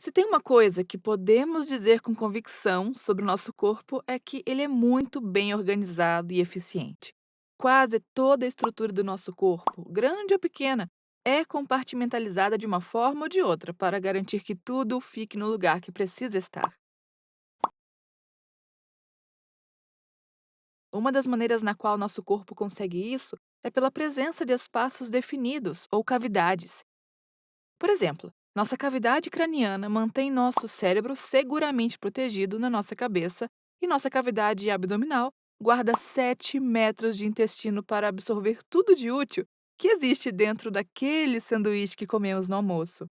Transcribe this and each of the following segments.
Se tem uma coisa que podemos dizer com convicção sobre o nosso corpo é que ele é muito bem organizado e eficiente. Quase toda a estrutura do nosso corpo, grande ou pequena, é compartimentalizada de uma forma ou de outra para garantir que tudo fique no lugar que precisa estar. Uma das maneiras na qual nosso corpo consegue isso é pela presença de espaços definidos ou cavidades. Por exemplo, nossa cavidade craniana mantém nosso cérebro seguramente protegido na nossa cabeça e nossa cavidade abdominal guarda 7 metros de intestino para absorver tudo de útil que existe dentro daquele sanduíche que comemos no almoço.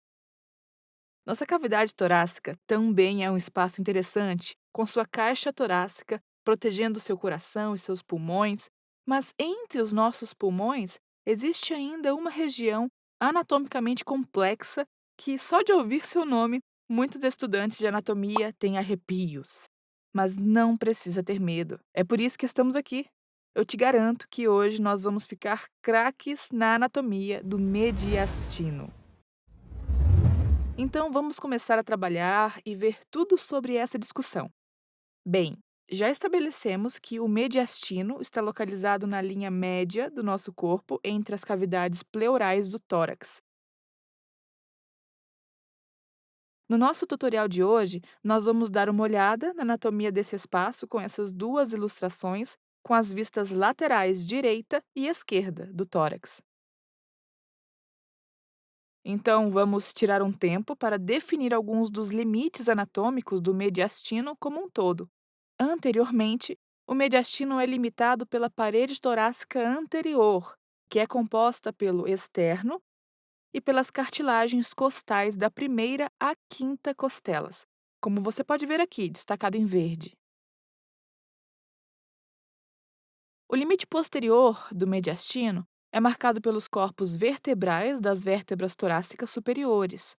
Nossa cavidade torácica também é um espaço interessante, com sua caixa torácica protegendo seu coração e seus pulmões, mas entre os nossos pulmões existe ainda uma região anatomicamente complexa que, só de ouvir seu nome, muitos estudantes de anatomia têm arrepios. Mas não precisa ter medo, é por isso que estamos aqui. Eu te garanto que hoje nós vamos ficar craques na anatomia do mediastino. Então, vamos começar a trabalhar e ver tudo sobre essa discussão. Bem, já estabelecemos que o mediastino está localizado na linha média do nosso corpo entre as cavidades pleurais do tórax. No nosso tutorial de hoje, nós vamos dar uma olhada na anatomia desse espaço com essas duas ilustrações com as vistas laterais direita e esquerda do tórax. Então, vamos tirar um tempo para definir alguns dos limites anatômicos do mediastino como um todo. Anteriormente, o mediastino é limitado pela parede torácica anterior, que é composta pelo externo e pelas cartilagens costais da primeira à quinta costelas, como você pode ver aqui, destacado em verde. O limite posterior do mediastino é marcado pelos corpos vertebrais das vértebras torácicas superiores.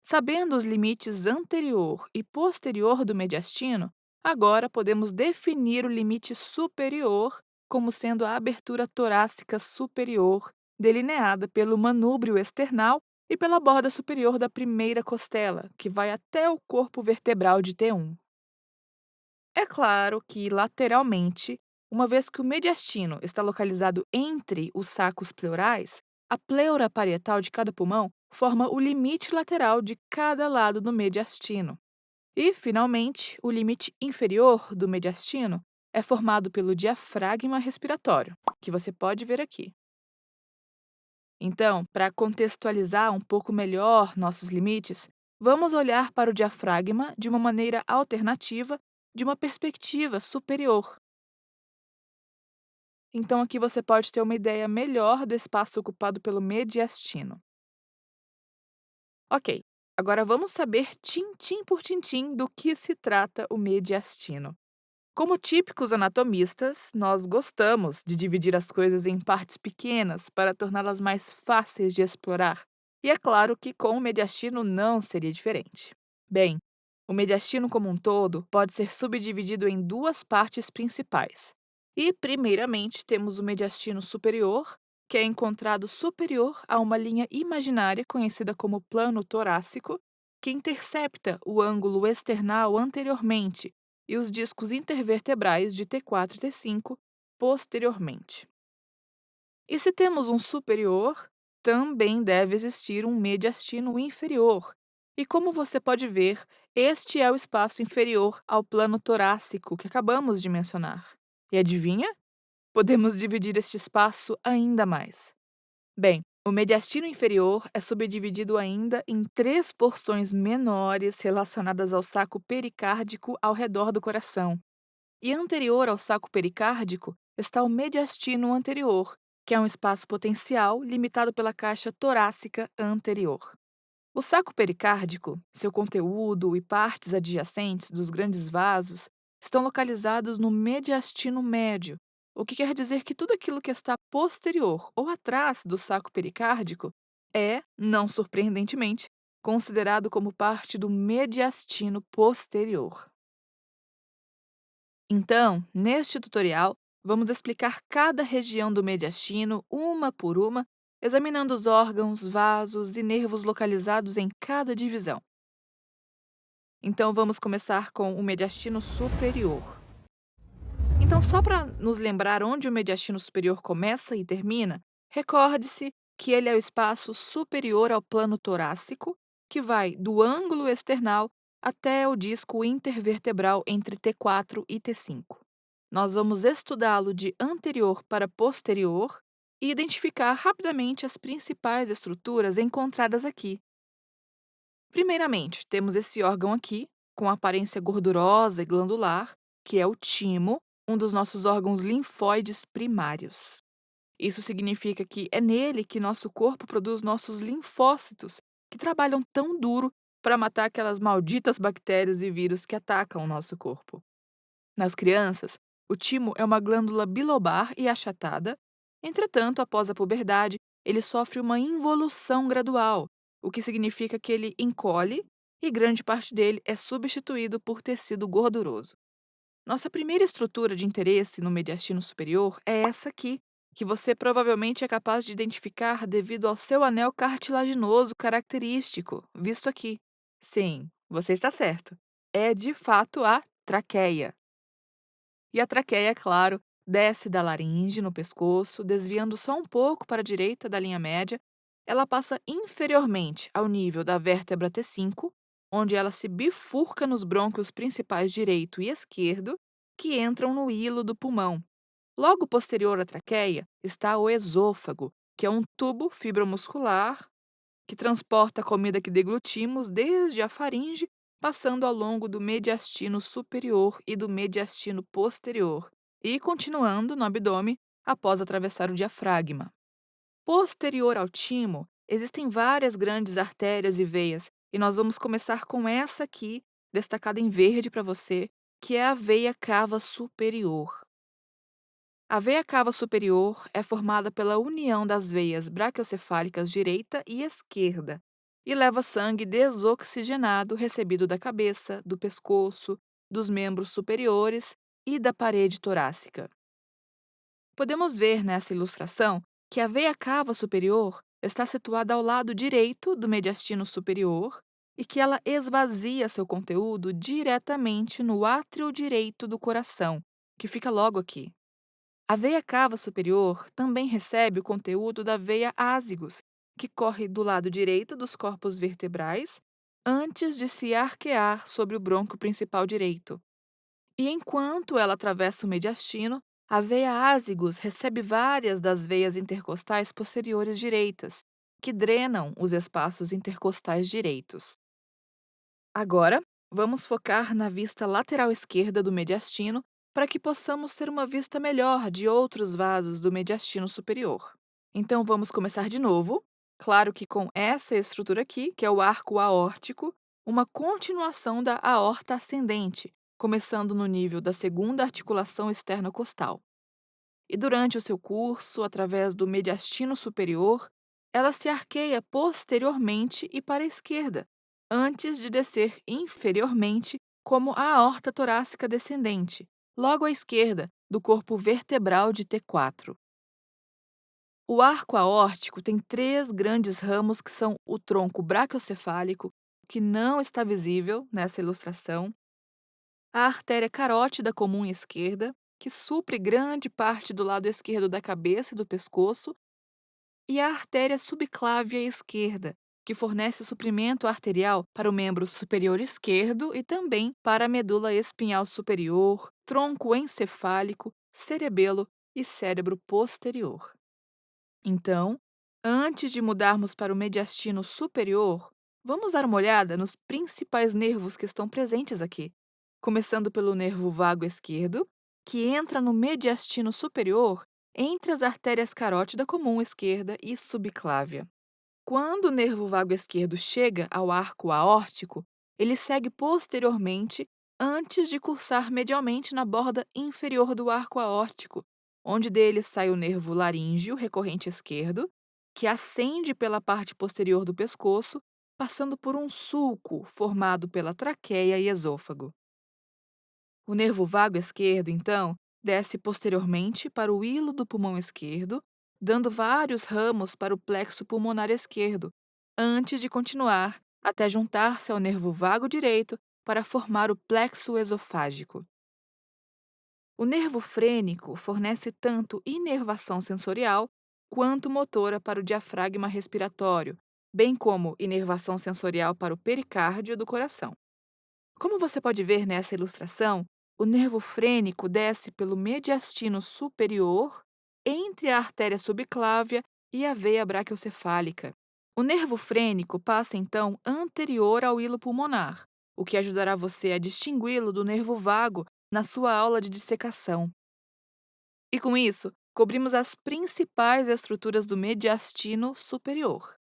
Sabendo os limites anterior e posterior do mediastino, agora podemos definir o limite superior como sendo a abertura torácica superior, delineada pelo manúbrio external e pela borda superior da primeira costela, que vai até o corpo vertebral de T1. É claro que, lateralmente, uma vez que o mediastino está localizado entre os sacos pleurais, a pleura parietal de cada pulmão forma o limite lateral de cada lado do mediastino. E, finalmente, o limite inferior do mediastino é formado pelo diafragma respiratório, que você pode ver aqui. Então, para contextualizar um pouco melhor nossos limites, vamos olhar para o diafragma de uma maneira alternativa, de uma perspectiva superior. Então, aqui você pode ter uma ideia melhor do espaço ocupado pelo mediastino. Ok, agora vamos saber tintim por tintim do que se trata o mediastino. Como típicos anatomistas, nós gostamos de dividir as coisas em partes pequenas para torná-las mais fáceis de explorar. E é claro que com o mediastino não seria diferente. Bem, o mediastino como um todo pode ser subdividido em duas partes principais. E, primeiramente, temos o mediastino superior, que é encontrado superior a uma linha imaginária conhecida como plano torácico, que intercepta o ângulo external anteriormente e os discos intervertebrais de T4 e T5 posteriormente. E se temos um superior, também deve existir um mediastino inferior. E como você pode ver, este é o espaço inferior ao plano torácico que acabamos de mencionar. E adivinha? Podemos dividir este espaço ainda mais. Bem, o mediastino inferior é subdividido ainda em três porções menores relacionadas ao saco pericárdico ao redor do coração. E anterior ao saco pericárdico está o mediastino anterior, que é um espaço potencial limitado pela caixa torácica anterior. O saco pericárdico, seu conteúdo e partes adjacentes dos grandes vasos estão localizados no mediastino médio, o que quer dizer que tudo aquilo que está posterior ou atrás do saco pericárdico é, não surpreendentemente, considerado como parte do mediastino posterior. Então, neste tutorial, vamos explicar cada região do mediastino uma por uma examinando os órgãos, vasos e nervos localizados em cada divisão. Então vamos começar com o mediastino superior. Então, só para nos lembrar onde o mediastino superior começa e termina, recorde-se que ele é o espaço superior ao plano torácico, que vai do ângulo external até o disco intervertebral entre T4 e T5. Nós vamos estudá-lo de anterior para posterior e identificar rapidamente as principais estruturas encontradas aqui. Primeiramente, temos esse órgão aqui, com aparência gordurosa e glandular, que é o timo, um dos nossos órgãos linfóides primários. Isso significa que é nele que nosso corpo produz nossos linfócitos, que trabalham tão duro para matar aquelas malditas bactérias e vírus que atacam o nosso corpo. Nas crianças, o timo é uma glândula bilobar e achatada. Entretanto, após a puberdade, ele sofre uma involução gradual, o que significa que ele encolhe e grande parte dele é substituído por tecido gorduroso. Nossa primeira estrutura de interesse no mediastino superior é essa aqui, que você provavelmente é capaz de identificar devido ao seu anel cartilaginoso característico, visto aqui. Sim, você está certo. É de fato a traqueia. E a traqueia, é claro, desce da laringe no pescoço, desviando só um pouco para a direita da linha média. Ela passa inferiormente ao nível da vértebra T5, onde ela se bifurca nos brônquios principais direito e esquerdo, que entram no hilo do pulmão. Logo posterior à traqueia está o esôfago, que é um tubo fibromuscular que transporta a comida que deglutimos desde a faringe, passando ao longo do mediastino superior e do mediastino posterior, e continuando no abdômen após atravessar o diafragma. Posterior ao timo, existem várias grandes artérias e veias, e nós vamos começar com essa aqui, destacada em verde para você, que é a veia cava superior. A veia cava superior é formada pela união das veias braquiocefálicas direita e esquerda e leva sangue desoxigenado recebido da cabeça, do pescoço, dos membros superiores e da parede torácica. Podemos ver nessa ilustração que a veia cava superior está situada ao lado direito do mediastino superior e que ela esvazia seu conteúdo diretamente no átrio direito do coração, que fica logo aqui. A veia cava superior também recebe o conteúdo da veia ázigos, que corre do lado direito dos corpos vertebrais, antes de se arquear sobre o brônquio principal direito. E enquanto ela atravessa o mediastino, a veia ázigos recebe várias das veias intercostais posteriores direitas, que drenam os espaços intercostais direitos. Agora, vamos focar na vista lateral esquerda do mediastino para que possamos ter uma vista melhor de outros vasos do mediastino superior. Então, vamos começar de novo, claro que com essa estrutura aqui, que é o arco aórtico, uma continuação da aorta ascendente, começando no nível da segunda articulação externo-costal. E durante o seu curso, através do mediastino superior, ela se arqueia posteriormente e para a esquerda, antes de descer inferiormente como a aorta torácica descendente, logo à esquerda do corpo vertebral de T4. O arco aórtico tem três grandes ramos que são o tronco braquiocefálico, que não está visível nessa ilustração, a artéria carótida comum esquerda, que supre grande parte do lado esquerdo da cabeça e do pescoço, e a artéria subclávia esquerda, que fornece suprimento arterial para o membro superior esquerdo e também para a medula espinhal superior, tronco encefálico, cerebelo e cérebro posterior. Então, antes de mudarmos para o mediastino superior, vamos dar uma olhada nos principais nervos que estão presentes aqui, começando pelo nervo vago esquerdo, que entra no mediastino superior entre as artérias carótida comum esquerda e subclávia. Quando o nervo vago esquerdo chega ao arco aórtico, ele segue posteriormente antes de cursar medialmente na borda inferior do arco aórtico, onde dele sai o nervo laríngeo recorrente esquerdo, que ascende pela parte posterior do pescoço, passando por um sulco formado pela traqueia e esôfago. O nervo vago esquerdo, então, desce posteriormente para o hilo do pulmão esquerdo, dando vários ramos para o plexo pulmonar esquerdo, antes de continuar até juntar-se ao nervo vago direito para formar o plexo esofágico. O nervo frênico fornece tanto inervação sensorial quanto motora para o diafragma respiratório, bem como inervação sensorial para o pericárdio do coração. Como você pode ver nessa ilustração, o nervo frênico desce pelo mediastino superior, entre a artéria subclávia e a veia braquiocefálica. O nervo frênico passa então anterior ao hilo pulmonar, o que ajudará você a distingui-lo do nervo vago na sua aula de dissecação. E com isso, cobrimos as principais estruturas do mediastino superior.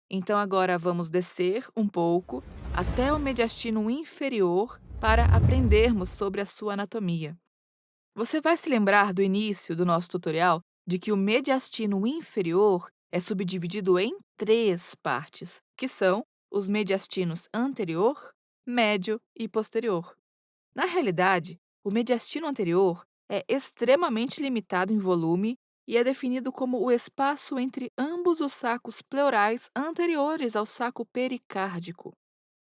Então agora vamos descer um pouco até o mediastino inferior para aprendermos sobre a sua anatomia. Você vai se lembrar do início do nosso tutorial de que o mediastino inferior é subdividido em três partes, que são os mediastinos anterior, médio e posterior. Na realidade, o mediastino anterior é extremamente limitado em volume e é definido como o espaço entre ambos os sacos pleurais anteriores ao saco pericárdico.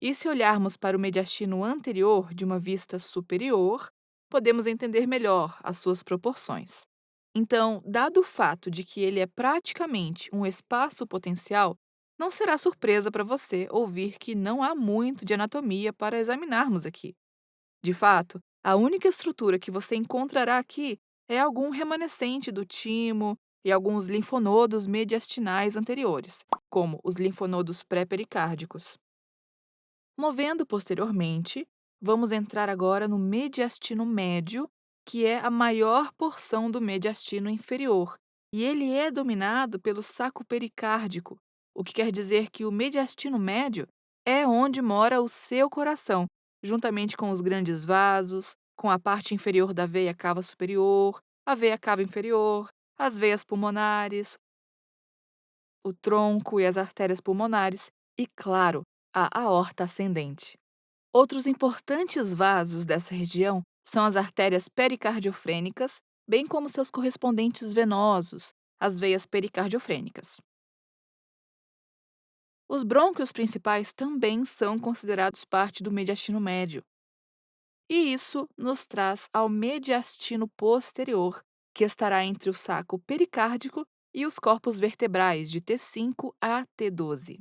E se olharmos para o mediastino anterior de uma vista superior, podemos entender melhor as suas proporções. Então, dado o fato de que ele é praticamente um espaço potencial, não será surpresa para você ouvir que não há muito de anatomia para examinarmos aqui. De fato, a única estrutura que você encontrará aqui é algum remanescente do timo e alguns linfonodos mediastinais anteriores, como os linfonodos pré-pericárdicos. Movendo posteriormente, vamos entrar agora no mediastino médio, que é a maior porção do mediastino inferior, e ele é dominado pelo saco pericárdico, o que quer dizer que o mediastino médio é onde mora o seu coração, juntamente com os grandes vasos, com a parte inferior da veia cava superior, a veia cava inferior, as veias pulmonares, o tronco e as artérias pulmonares e, claro, a aorta ascendente. Outros importantes vasos dessa região são as artérias pericardiofrênicas, bem como seus correspondentes venosos, as veias pericardiofrênicas. Os brônquios principais também são considerados parte do mediastino médio, e isso nos traz ao mediastino posterior, que estará entre o saco pericárdico e os corpos vertebrais de T5 a T12.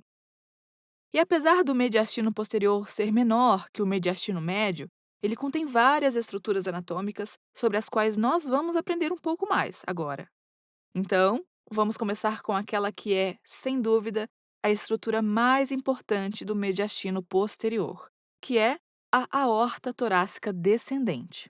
E apesar do mediastino posterior ser menor que o mediastino médio, ele contém várias estruturas anatômicas sobre as quais nós vamos aprender um pouco mais agora. Então, vamos começar com aquela que é, sem dúvida, a estrutura mais importante do mediastino posterior, que é a aorta torácica descendente.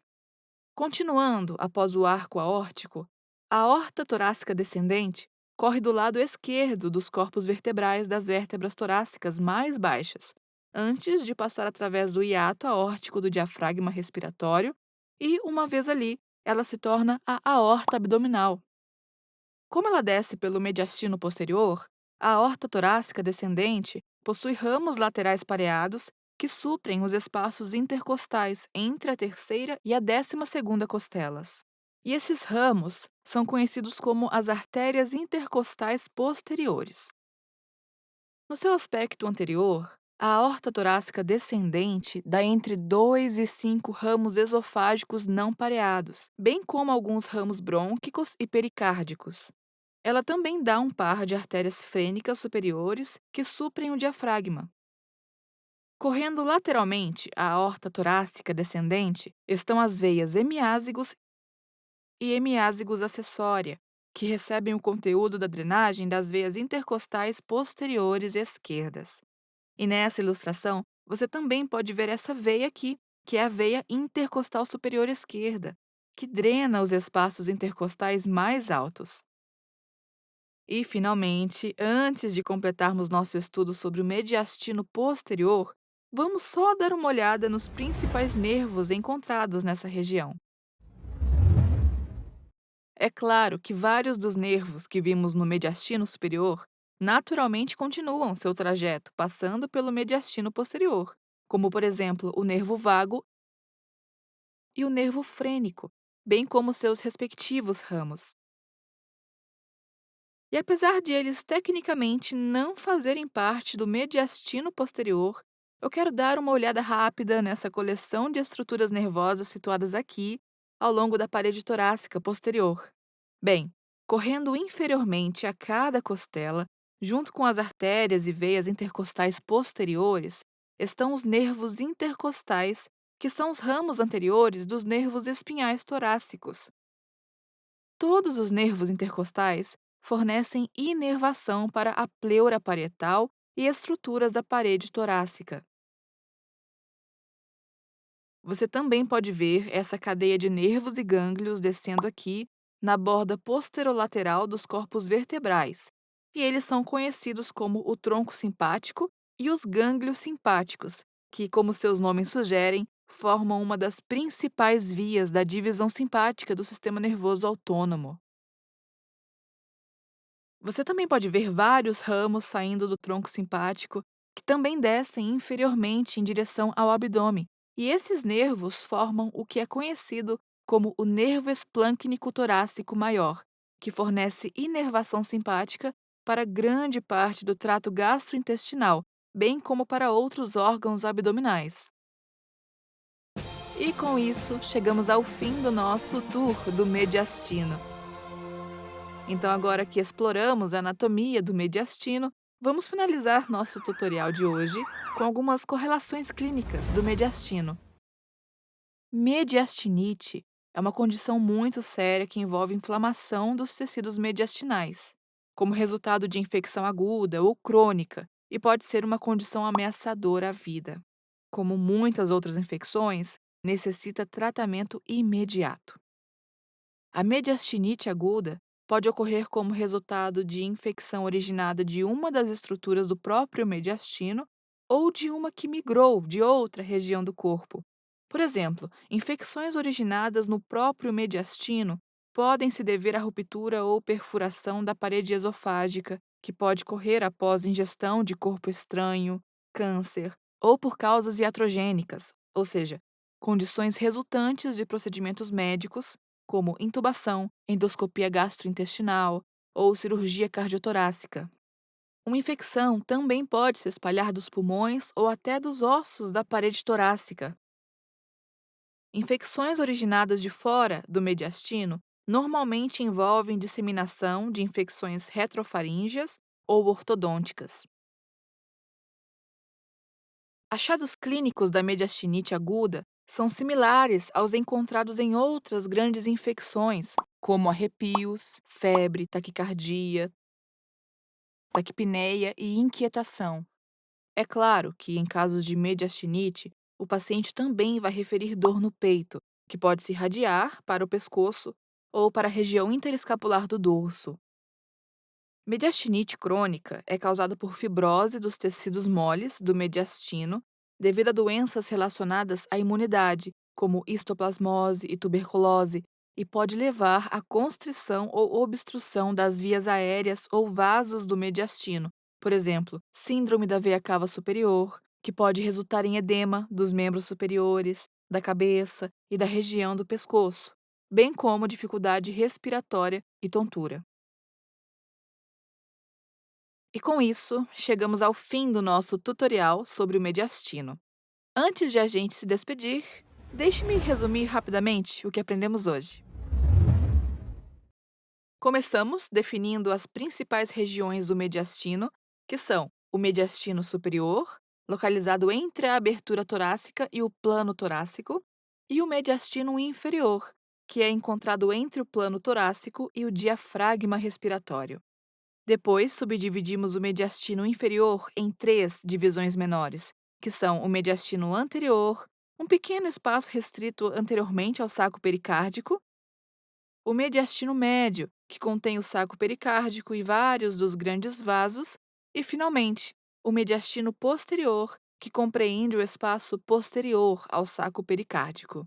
Continuando após o arco aórtico, a aorta torácica descendente corre do lado esquerdo dos corpos vertebrais das vértebras torácicas mais baixas, antes de passar através do hiato aórtico do diafragma respiratório e, uma vez ali, ela se torna a aorta abdominal. Como ela desce pelo mediastino posterior, a aorta torácica descendente possui ramos laterais pareados que suprem os espaços intercostais entre a terceira e a 12ª costelas. E esses ramos são conhecidos como as artérias intercostais posteriores. No seu aspecto anterior, a aorta torácica descendente dá entre 2 e 5 ramos esofágicos não pareados, bem como alguns ramos brônquicos e pericárdicos. Ela também dá um par de artérias frênicas superiores que suprem o diafragma. Correndo lateralmente à aorta torácica descendente estão as veias hemiázigos e hemiázigos acessória, que recebem o conteúdo da drenagem das veias intercostais posteriores esquerdas. E nessa ilustração, você também pode ver essa veia aqui, que é a veia intercostal superior esquerda, que drena os espaços intercostais mais altos. E, finalmente, antes de completarmos nosso estudo sobre o mediastino posterior, vamos só dar uma olhada nos principais nervos encontrados nessa região. É claro que vários dos nervos que vimos no mediastino superior naturalmente continuam seu trajeto passando pelo mediastino posterior, como, por exemplo, o nervo vago e o nervo frênico, bem como seus respectivos ramos. E apesar de eles tecnicamente não fazerem parte do mediastino posterior, eu quero dar uma olhada rápida nessa coleção de estruturas nervosas situadas aqui, ao longo da parede torácica posterior. Bem, correndo inferiormente a cada costela, junto com as artérias e veias intercostais posteriores, estão os nervos intercostais, que são os ramos anteriores dos nervos espinhais torácicos. Todos os nervos intercostais fornecem inervação para a pleura parietal e estruturas da parede torácica. Você também pode ver essa cadeia de nervos e gânglios descendo aqui na borda posterolateral dos corpos vertebrais, e eles são conhecidos como o tronco simpático e os gânglios simpáticos, que, como seus nomes sugerem, formam uma das principais vias da divisão simpática do sistema nervoso autônomo. Você também pode ver vários ramos saindo do tronco simpático, que também descem inferiormente em direção ao abdômen. E esses nervos formam o que é conhecido como o nervo esplâncnico torácico maior, que fornece inervação simpática para grande parte do trato gastrointestinal, bem como para outros órgãos abdominais. E com isso, chegamos ao fim do nosso tour do mediastino. Então, agora que exploramos a anatomia do mediastino, vamos finalizar nosso tutorial de hoje com algumas correlações clínicas do mediastino. Mediastinite é uma condição muito séria que envolve inflamação dos tecidos mediastinais, como resultado de infecção aguda ou crônica, e pode ser uma condição ameaçadora à vida. Como muitas outras infecções, necessita tratamento imediato. A mediastinite aguda pode ocorrer como resultado de infecção originada de uma das estruturas do próprio mediastino ou de uma que migrou de outra região do corpo. Por exemplo, infecções originadas no próprio mediastino podem se dever à ruptura ou perfuração da parede esofágica, que pode ocorrer após ingestão de corpo estranho, câncer, ou por causas iatrogênicas, ou seja, condições resultantes de procedimentos médicos como intubação, endoscopia gastrointestinal ou cirurgia cardiotorácica. Uma infecção também pode se espalhar dos pulmões ou até dos ossos da parede torácica. Infecções originadas de fora do mediastino normalmente envolvem disseminação de infecções retrofaríngeas ou ortodônticas. Achados clínicos da mediastinite aguda são similares aos encontrados em outras grandes infecções, como arrepios, febre, taquicardia, taquipneia e inquietação. É claro que, em casos de mediastinite, o paciente também vai referir dor no peito, que pode se irradiar para o pescoço ou para a região interescapular do dorso. Mediastinite crônica é causada por fibrose dos tecidos moles do mediastino devido a doenças relacionadas à imunidade, como histoplasmose e tuberculose, e pode levar à constrição ou obstrução das vias aéreas ou vasos do mediastino, por exemplo, síndrome da veia cava superior, que pode resultar em edema dos membros superiores, da cabeça e da região do pescoço, bem como dificuldade respiratória e tontura. E com isso, chegamos ao fim do nosso tutorial sobre o mediastino. Antes de a gente se despedir, deixe-me resumir rapidamente o que aprendemos hoje. Começamos definindo as principais regiões do mediastino, que são o mediastino superior, localizado entre a abertura torácica e o plano torácico, e o mediastino inferior, que é encontrado entre o plano torácico e o diafragma respiratório. Depois, subdividimos o mediastino inferior em três divisões menores, que são o mediastino anterior, um pequeno espaço restrito anteriormente ao saco pericárdico, o mediastino médio, que contém o saco pericárdico e vários dos grandes vasos, e, finalmente, o mediastino posterior, que compreende o espaço posterior ao saco pericárdico.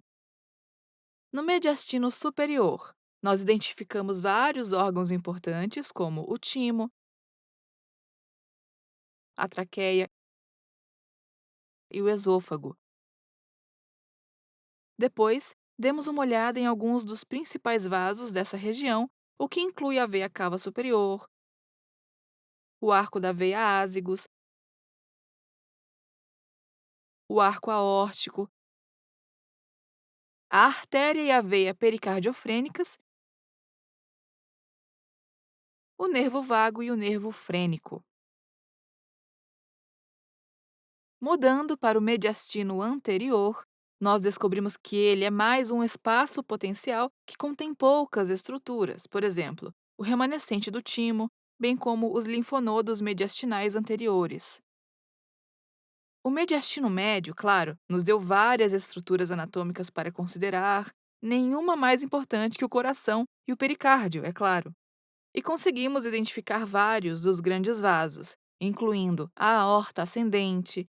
No mediastino superior, nós identificamos vários órgãos importantes, como o timo, a traqueia e o esôfago. Depois, demos uma olhada em alguns dos principais vasos dessa região, o que inclui a veia cava superior, o arco da veia ázigos, o arco aórtico, a artéria e a veia pericardiofrênicas, o nervo vago e o nervo frênico. Mudando para o mediastino anterior, nós descobrimos que ele é mais um espaço potencial que contém poucas estruturas, por exemplo, o remanescente do timo, bem como os linfonodos mediastinais anteriores. O mediastino médio, claro, nos deu várias estruturas anatômicas para considerar, nenhuma mais importante que o coração e o pericárdio, é claro. E conseguimos identificar vários dos grandes vasos, incluindo a aorta ascendente,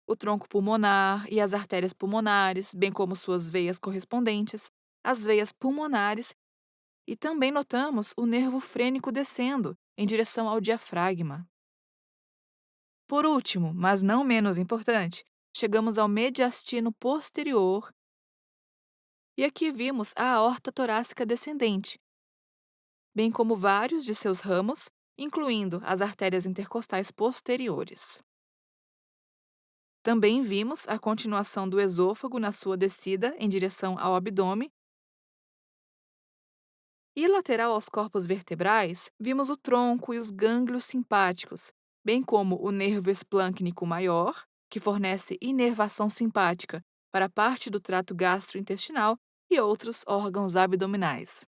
o tronco pulmonar e as artérias pulmonares, bem como suas veias correspondentes, as veias pulmonares, e também notamos o nervo frênico descendo em direção ao diafragma. Por último, mas não menos importante, chegamos ao mediastino posterior e aqui vimos a aorta torácica descendente, bem como vários de seus ramos, incluindo as artérias intercostais posteriores. Também vimos a continuação do esôfago na sua descida em direção ao abdômen e lateral aos corpos vertebrais, vimos o tronco e os gânglios simpáticos, bem como o nervo esplâncnico maior, que fornece inervação simpática para a parte do trato gastrointestinal e outros órgãos abdominais.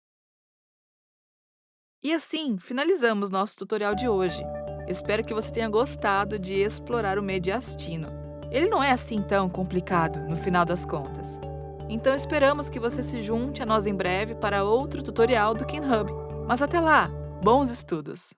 E assim, finalizamos nosso tutorial de hoje. Espero que você tenha gostado de explorar o mediastino. Ele não é assim tão complicado, no final das contas. Então esperamos que você se junte a nós em breve para outro tutorial do KinHub. Mas até lá, bons estudos!